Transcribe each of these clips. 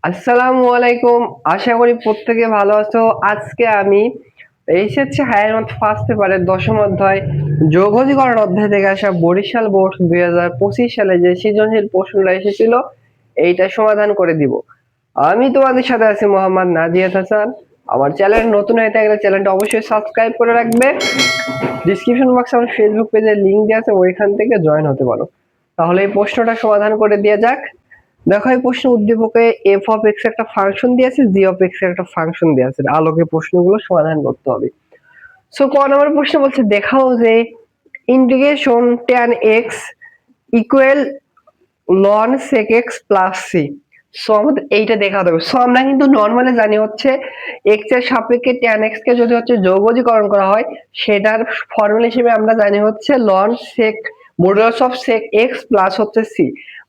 আসসালামু আলাইকুম। আশা করি প্রত্যেকে ভালো আছো। আজকে আমি এসেছি হায়ার ম্যাথ ফার্স্ট পেপারের দশম অধ্যায় যোগজীকরণ অধ্যায় থেকে আসা বরিশাল বোর্ড 2025 সালে যে সৃজনশীল প্রশ্নটা এসেছিল এইটা সমাধান করে দিব। আমি তোমাদের সাথে আছি মোহাম্মদ নাজিয়াত হাসান। আমার চ্যানেল নতুন হয়ে থাকলে চ্যানেলটা অবশ্যই সাবস্ক্রাইব করে রাখবে। ডিসক্রিপশন বক্সে আমার ফেসবুক পেজের লিংক দেওয়া আছে, ওইখান থেকে জয়েন হতে পারো। তাহলে এই প্রশ্নটা সমাধান করে দেওয়া যাক। দেখো এই প্রশ্ন উদ্দীপকে এফ অফ এক্স একটা ফাংশন দিয়েছে, জি অফ এক্স একটা ফাংশন দিয়েছে, আলোকে প্রশ্নগুলো সমাধান করতে হবে। সো ক নম্বর প্রশ্ন বলছে দেখাও যে integration tan x equal ln sec x plus C. So আমাদের এইটা দেখাতে হবে। সো আমরা কিন্তু নরমালি জানি হচ্ছে x এর সাপেক্ষে tan x কে যদি হচ্ছে যৌগজীকরণ করা হয় সেটার ফর্মুলা হিসেবে আমরা জানি হচ্ছে ln sec modulus of sec x plus হচ্ছে c।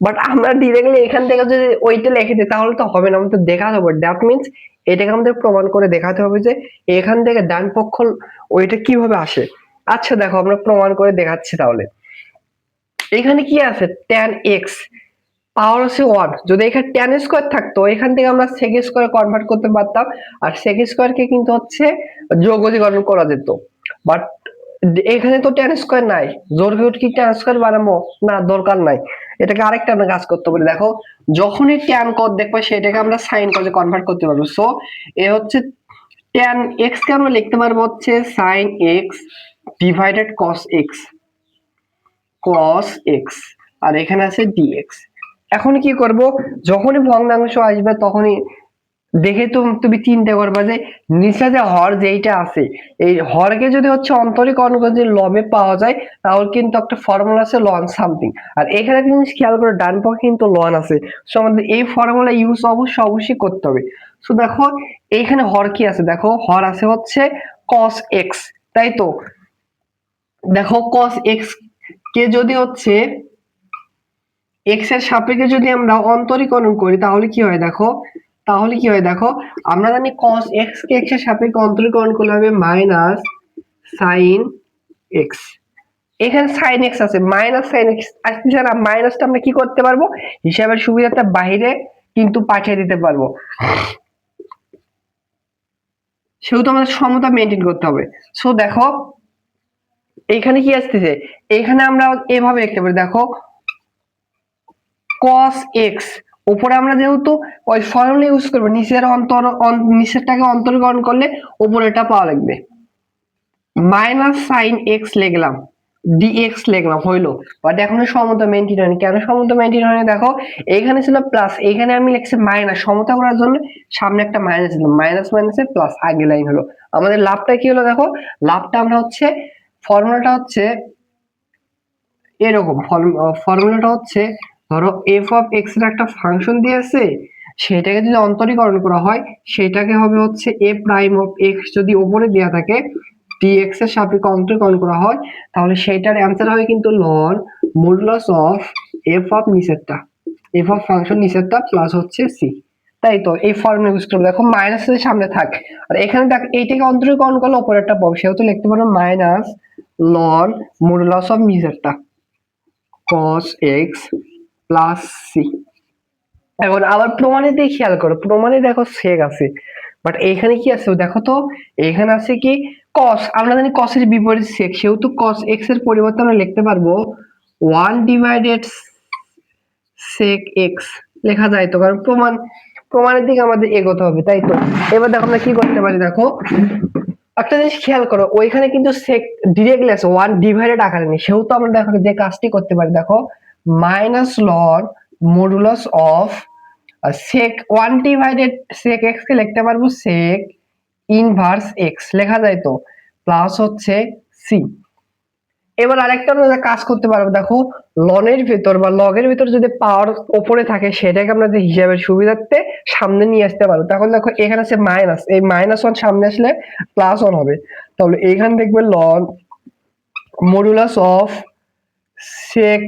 বাট আমরা ডিরেক্টলি এখান থেকে যদি ওইটা লিখে দিই তাহলে তো হবে না, আমাদের দেখাতে হবে। দ্যাট মিন্স এটাকে আমাদের প্রমাণ করে দেখাতে হবে যে এখান থেকে ডান পক্ষ ওইটা কিভাবে আসে। আচ্ছা দেখো আমরা প্রমাণ করে দেখাচ্ছি। তাহলে এখানে কি আছে tan x পাওয়ার হচ্ছে 1, যদি এখানে tan স্কয়ার থাকতো এখান থেকে আমরা sec স্কয়ারে কনভার্ট করতে পারতাম, আর sec স্কয়ার কে কিন্তু হচ্ছে যোগজীকরণ করা যেত। বাট এখানে তো tan স্কয়ার নাই, জোর করে কি tan স্কয়ার বানাবো? না, দরকার নাই। এটাকে আরেকটা আমরা কাজ করতে পারি। দেখো যখনই tan cos দেখবো সেটাকে আমরা sin cos এ কনভার্ট করতে পারবো। সো এ হচ্ছে tan x কে আমরা লিখতে পারবো হচ্ছে sin x divided cos x, আর এখানে আছে dx। এখন কি করব, যখনই ভগ্নাংশ আসবে তখনই দেখে তুমি চিন্তা করবা যে নিচে যে হর যেইটা আছে এই হরকে যদি হচ্ছে অন্তরিক অঙ্ক যদি লবে পাওয়া যায় তাহলে কিন্তু একটা ফর্মুলা আছে লন সামথিং, আর এখানে কিন্তু খেয়াল করে ডান পক্ষে কিন্তু লন আছে। সো আমাদের এই ফর্মুলা ইউজ অবশ্যই করতে হবে। সো দেখো এইখানে হর কি আছে, দেখো হর আছে হচ্ছে cos x, তাই তো। দেখো cos x কে যদি হচ্ছে x এর সাপেক্ষে যদি আমরা অন্তরীকরণ করি তাহলে কি হয় দেখো, আমরা জানি cos x কে x এর সাপেক্ষে অন্তরীকরণ করলে হবে মাইনাস sin x। এখানে sin x আছে, মাইনাস sin x আসছে না, মাইনাসটা আমরা কি করতে পারবো হিসাবের সুবিধাটা বাইরে কিন্তু পাঠিয়ে দিতে পারবো, সেহেতু আমাদের সমতা মেনটেন করতে হবে। সো দেখো এইখানে কি আসতেছে, এইখানে আমরা এভাবে লিখতে পারি। দেখো cos x উপরে আমরা যেহেতু ওই ফর্মুলা ইউজ করব, নিচেরটাকে অন্তরীকরণ করলে উপরেরটা পাওয়া লাগবে। মাইনাস sin x লিখলাম, dx লিখলাম, হইলো। বাট এখন সমতা মেইনটেইন হয়নি। কেন সমতা মেইনটেইন হয়নি? দেখো এইখানে ছিল প্লাস, এইখানে আমি লিখছি মাইনাস, সমতা করার জন্য সামনে একটা মাইনাস দিলাম, মাইনাস মাইনাসে প্লাস, আগে লাইন হলো। আমাদের লাভটা কি হলো? দেখো লাভটা আমরা হচ্ছে ফর্মুলাটা হচ্ছে এরকম, ফর্মুলাটা হচ্ছে ধরো f অফ x এর একটা ফাংশন দিয়েছে, সেটাকে যদি অন্তরীকরণ করা হয় সেটাকে হবে হচ্ছে a প্রাইম অফ x, যদি উপরে দেয়া থাকে dx এর সাপেক্ষে অন্তরীকরণ করা হয় তাহলে সেটার অ্যান্সার হবে কিন্তু ln modulus of f of নিচেরটা, f অফ ফাংশন নিচেরটা প্লাস হচ্ছে c। তাই তো এই ফর্মুলা ইউজ করব। দেখো মাইনাস এর সামনে থাক, আর এখানে দেখ এইটাকে অন্তরীকরণ করলে উপরেরটা পাবো, সেহেতু লিখতে পারো মাইনাস ln মডুলাস অফ নিচেরটা cos x প্লাস c। এখন আবার প্রমাণে দিয়ে খেয়াল করো, প্রমাণে দেখো sec আছে, বাট এইখানে কি আছে দেখো তো, এখানে আছে কি cos, আমরা জানি cos এর বিপরীত sec, সেহেতু cos x এর পরিবর্তে আমরা লিখতে পারবো 1 ডিভাইডেড sec x লেখা যায় তো, কারণ প্রমাণের দিকে আমাদের এগোতে হবে, তাই তো। এবার দেখো আমরা কি করতে পারি, দেখো একটা জিনিস খেয়াল করো, ওইখানে কিন্তু sec ডিরেক্টলি আছে 1 ডিভাইডেড আকারে নেই, সেহেতু আমরা দেখো যে কাজটি করতে পারি, দেখো minus loan modulus of sec 1 divided sec x কে লিখতে পারবো sec ইনভার্স x লেখা যায় তো, প্লাস হচ্ছে c। এবার আরেকটা আমরা কাজ করতে পারবো, দেখো লনের ভিতর বা লগের ভিতর যদি পাওয়ার উপরে থাকে সেটাকে আমরা যে হিসাবের সুবিধার্থে সামনে নিয়ে আসতে পারবো। তখন দেখো এখানে আছে মাইনাস, এই মাইনাস ওয়ান সামনে আসলে প্লাস ওয়ান হবে, তাহলে এইখানে দেখবে loan modulus of sec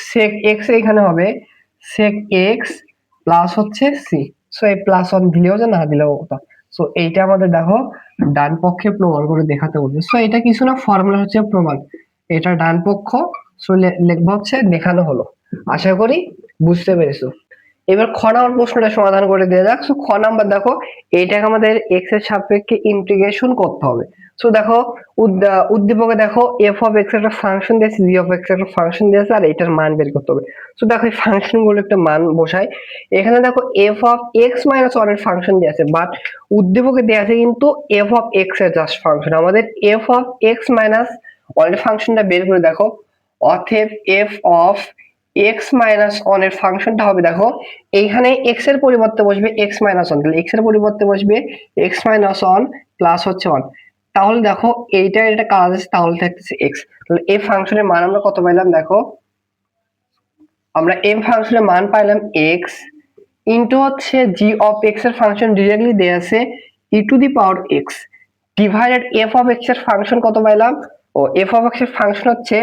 sec x এখানে হবে sec x প্লাস হচ্ছে c। সো এই প্লাস ওয়ান দিলেও যে না দিলেও কথা। সো এইটা আমাদের দেখো ডান পক্ষে প্রমাণ করে দেখাতে বলছে। সো এটা কিছু না, ফর্মুলা হচ্ছে প্রমাণ, এটা ডান পক্ষ। সো লিখবো হচ্ছে দেখানো হলো। আশা করি বুঝতে পেরেছো। এবার খ নাম্বার প্রশ্নটা সমাধান করে দেওয়া যাক। সো খ নাম্বার দেখো, এইটাকে আমাদের এক্স এর সাপেক্ষে ইন্টিগ্রেশন করতে হবে। সো দেখো উদ্দীপকে দেখো এফ অফ এক্স একটা ফাংশন দিয়েছে, জি অফ এক্স একটা ফাংশন দিয়েছে, আর এটার মান বের করতে হবে। সো দেখো এই ফাংশন গুলো একটা মান বসাই। এখানে দেখো F of x minus one এর ফাংশন দেওয়া আছে, বাট উদ্দীপকে দেওয়া আছে কিন্তু এফ অফ এক্স এর জাস্ট ফাংশন। আমাদের F of x minus one এর ফাংশনটা বের করে দেখো। অতএব F of x minus one এর ফাংশনটা হবে দেখো, এইখানে এক্স এর পরিবর্তে বসবে এক্স মাইনাস ওয়ান, তাহলে এক্স এর পরিবর্তে বসবে এক্স মাইনাস ওয়ান প্লাস হচ্ছে ওয়ান। তাহলে দেখো এইটা এটা কাজ আছে, তাহলে থাকতেছে এক্স। তাহলে এই ফাংশনের মান আমরা কত পাইলাম দেখো, আমরা এম ফাংশনের মান পাইলাম এক্স ইন্টু হচ্ছে জি অফ এক্স এর ফাংশন ডিরেক্টলি দেয়া আছে e to the power x divided f of x এর ফাংশন কত পাইলাম, ও এফ অফ এক্স এর ফাংশন হচ্ছে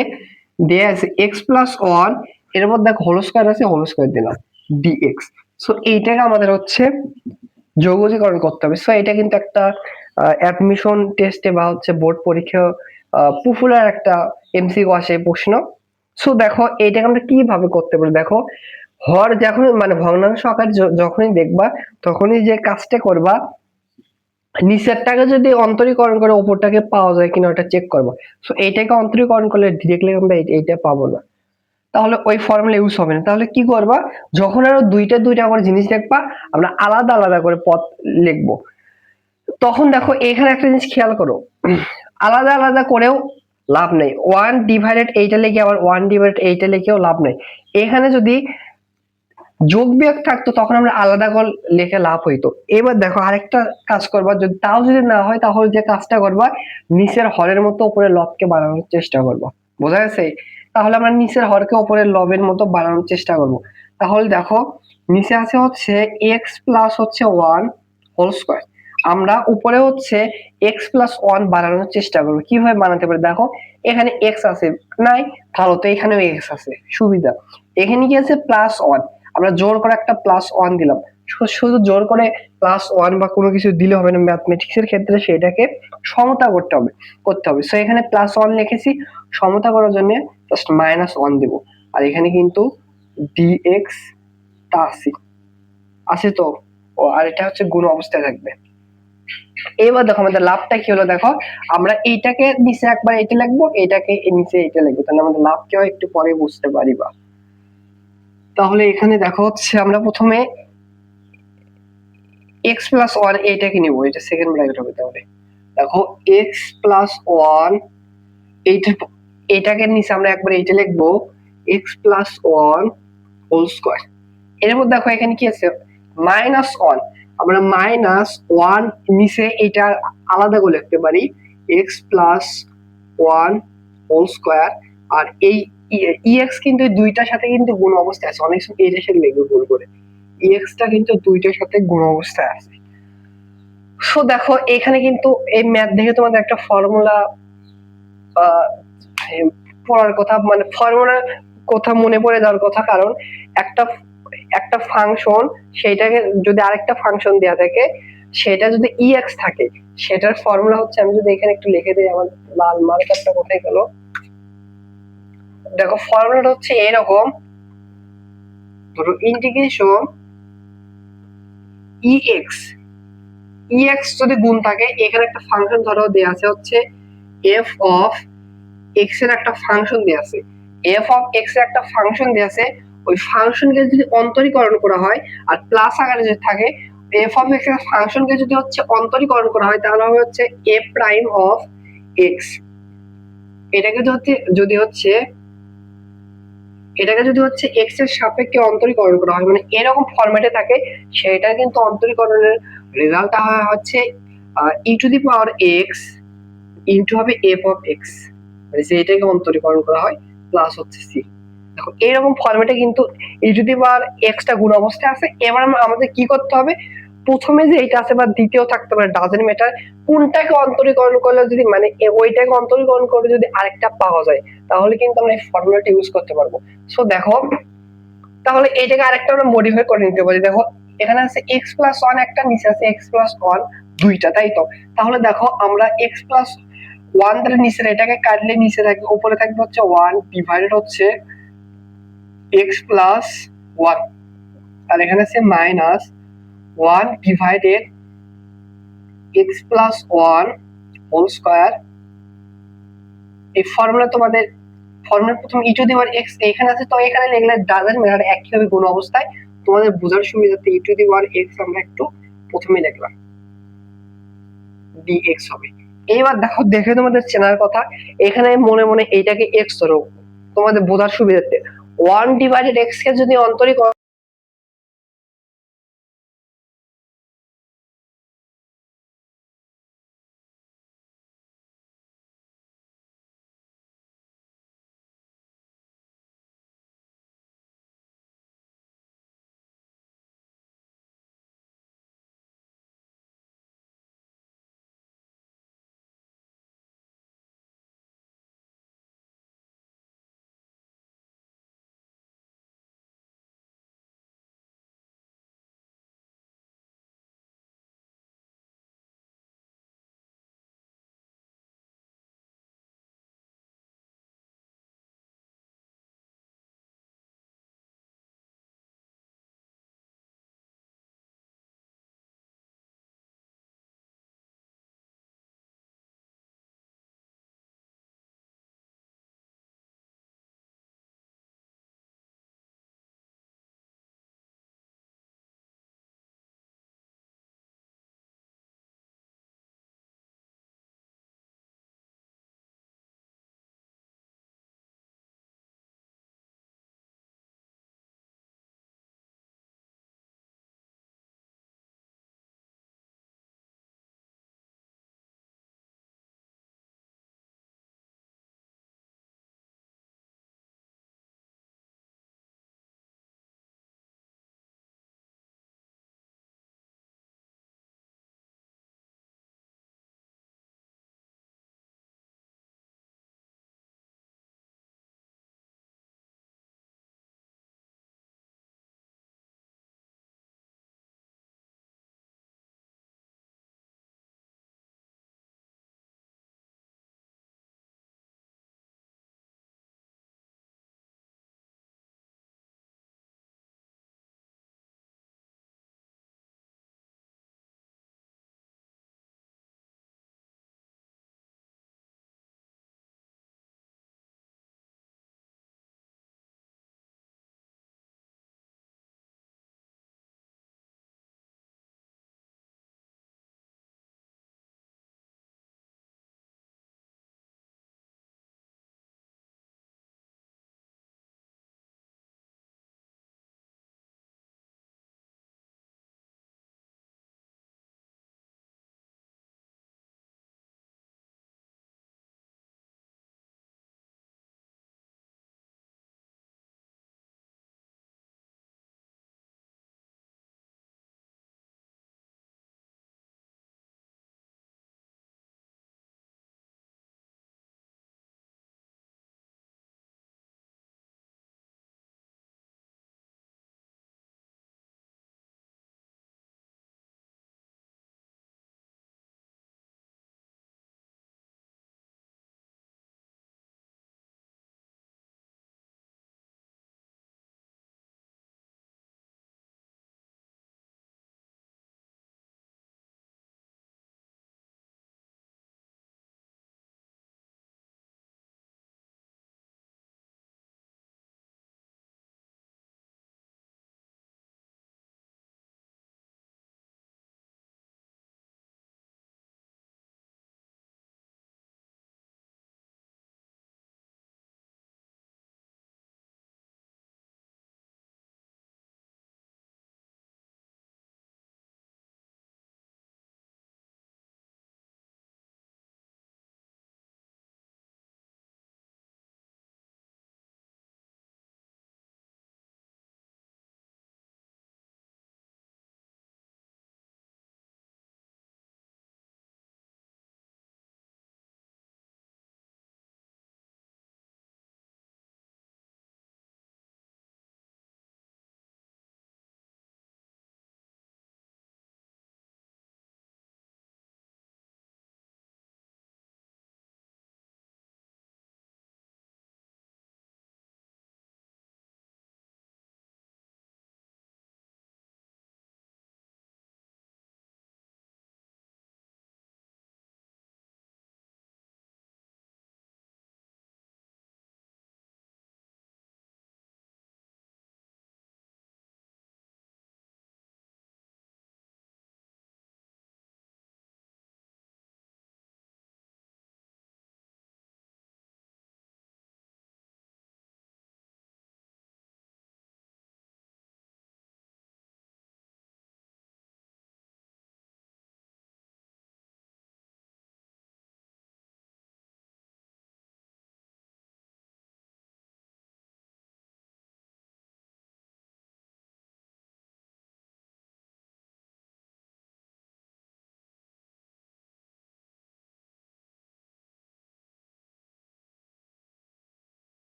দেয়া আছে এক্স প্লাস ওয়ান, এর মধ্যে দেখো হোল স্কয়ার আছে, হোল স্কয়ার দিলাম ডিএক্স। সো এইটাকে আমাদের হচ্ছে যৌগীকরণ করতে হবে। সো এটা কিন্তু একটা অ্যাডমিশন টেস্টে বা হচ্ছে বোর্ড পরীক্ষা পপুলার একটা এমসিকিউ আসে প্রশ্ন। সো দেখো এইটাকে আমরা কিভাবে করতে পারি দেখো, হর যখন মানে ভগ্নাংশ আকার যখনই দেখবা তখনই যে কাজটা করবা, নিচেরটাকে যদি অন্তরীকরণ করে উপরটাকে পাওয়া যায় কিনা ওটা চেক করবা। সো এইটাকে অন্তরীকরণ করলে ডিরেক্টলি আমরা এইটা পাবো না, তাহলে ওই ফর্মুলা ইউজ হবে না। তাহলে কি করবা, যখন আরো দুইটা দুইটা করে জিনিস দেখবা, আমরা আলাদা আলাদা করে পথ লিখবো। তখন দেখো এখানে একটা জিনিস খেয়াল করো, আলাদা আলাদা করেও লাভ নেই, ওয়ান ডিভাইডেড এইটা লিখে আবার ওয়ান ডিভাইডেড এইটা লিখেও লাভ নেই। এখানে যদি যোগ বিয়োগ থাকতো তখন আমরা আলাদা করে লিখে লাভ হইতো। এবার দেখো আরেকটা কাজ করবা, যদি তাও যদি না হয় তাহলে যে কাজটা করবা, নিচের হরের মতো উপরে লবকে বানানোর চেষ্টা করবা। বোঝা গেছে? তাহলে আমরা নিচের হরকে উপরের লবের মতো বানানোর চেষ্টা করব। তাহলে দেখো নিচে আছে হচ্ছে এক্স প্লাস হচ্ছে ওয়ান হোল স্কয়ার, আমরা উপরে হচ্ছে এক্স প্লাস ওয়ান বানানোর চেষ্টা করবো। কিভাবে বানাতে পারি দেখো, এখানে এক্স আছে নাই, ভালো তো এখানেও এক্স আছে, সুবিধা। এখানে কি আছে প্লাস ওয়ান, আমরা জোর করে একটা প্লাস ওয়ান দিলাম। শুধু জোর করে প্লাস ওয়ান বা কোনো কিছু দিলে হবে না, ম্যাথমেটিক্স এর ক্ষেত্রে সেটাকে সমতা করতে হবে। সো এখানে প্লাস ওয়ান লিখেছি, সমতা করার জন্য জাস্ট মাইনাস ওয়ান দেবো। আর এখানে কিন্তু ডিএক্স টা আছে তো, ও আর এটা হচ্ছে গুণ অবস্থায় থাকবে। এবার দেখো আমাদের লাভটা কি হলো দেখো, আমরা এইটাকে নিচে একবার এটা লিখবো, এটাকে নিচে এটা লিখবো, তাহলে আমাদের লাভ কি হয় একটু পরে বুঝতে পারিবা। তাহলে এখানে দেখো হচ্ছে আমরা প্রথমে x প্লাস ওয়ান এইটাকে নিব, এটা সেকেন্ড ব্র্যাকেট হবে। তাহলে দেখো x প্লাস ওয়ান এইটাকে নিচে আমরা একবার এইটা লিখবো x plus one whole square. এর মধ্যে দেখো এখানে কি আছে মাইনাস ওয়ান, আমরা মাইনাস ওয়ান নিচে এটা আলাদা করে লিখতে পারি x plus one whole square. আর এই ex কিন্তু দুইটার সাথে কিন্তু গুণ অবস্থায় আছে, অনেক সময় এটার সাথে লিখবে ভুল করে, ex টা কিন্তু দুইটার সাথে গুণ অবস্থায় আছে। সো দেখো এখানে কিন্তু এই ম্যাথ দেখে তোমাদের একটা ফর্মুলা পড়ার কথা, মানে ফর্মুলার কথা মনে পড়ে যাওয়ার কথা, কারণ একটা একটা ফাংশন সেটাকে যদি আরেকটা ফাংশন দেয়া থাকে, সেটা যদি ex থাকে, সেটার ফর্মুলা হচ্ছে, আমি যদি এখানে একটু লিখে দিই, আমার লাল মার্কারটা কোথায় গেল, দেখো ফর্মুলাটা হচ্ছে এরকম, ধরো ইন্টিগ্রেশন ex যদি গুণ থাকে, এখানে একটা ফাংশন ধরো দেয়া আছে হচ্ছে f অফ x এর একটা ফাংশন দেয়া আছে, f অফ x এর একটা ফাংশন দেয়া আছে, ওই ফাংশনকে যদি অন্তরীকরণ করা হয় আর প্লাস আকারে যদি থাকে, f অফ x এর ফাংশনকে যদি হচ্ছে অন্তরীকরণ করা হয় তাহলে হবে হচ্ছে a প্রাইম অফ x। এটাকে যদি হচ্ছে x এর সাপেক্ষে অন্তরীকরণ করা হয়, মানে এরকম ফরম্যাটে থাকে, সেটা কিন্তু অন্তরীকরণের রেজাল্টটা হয় হচ্ছে e two the power x into হবে f অফ x, মানে এটাকে অন্তরীকরণ করা হয় প্লাস হচ্ছে c। দেখো এরকম ফরম্যাটে কিন্তু e two the power x টা গুণ অবস্থায় আছে। এবার আমাদের কি করতে হবে, প্রথমে যে এটা আছে বা দ্বিতীয় থাকতে পারে, ডাজন্ট ম্যাটার, কোনটাকে অন্তরীকরণ করলে যদি মানে ওইটাকে অন্তরীকরণ করে যদি আরেকটা পাওয়া যায়, তাহলে কিন্তু আমরা এই ফর্মুলাটা ইউজ করতে পারবো। সো দেখো তাহলে এইটাকে আরেকটা আমরা মডিফাই করে নিতে পারি। দেখো এখানে আছে x প্লাস ওয়ান একটা, নিচে আছে x প্লাস ওয়ান দুইটা, তাই তো? তাহলে দেখো আমরা x প্লাস ওয়ান ধরে নিচে এটাকে কাটলে নিচে থাকবে, উপরে থাকবে হচ্ছে ওয়ান ডিভাইডেড হচ্ছে x প্লাস ওয়ান। তাহলে এখানে আছে minus 1 divided x plus 1 whole square. এই ফর্মুলা তোমাদের ফর্মুলা প্রথম ই টু দি পাওয়ার এক্স এখানে আছে, তো এখানে লিখলে ডাজন্ট ম্যাটার, একই হবে গুণ অবস্থায়। তোমাদের বোঝার সুবিধার্থে ই টু দি পাওয়ার এক্স আমরা একটু প্রথমে লিখলাম, ডিএক্স হবে। এইবার দেখো, দেখে তোমাদের চেনার কথা, এখানে মনে মনে এইটাকে এক্স ধরো তোমাদের বোঝার সুবিধার্থে। 1 ডিভাইডেড এক্স কে যদি অন্তরীকরণ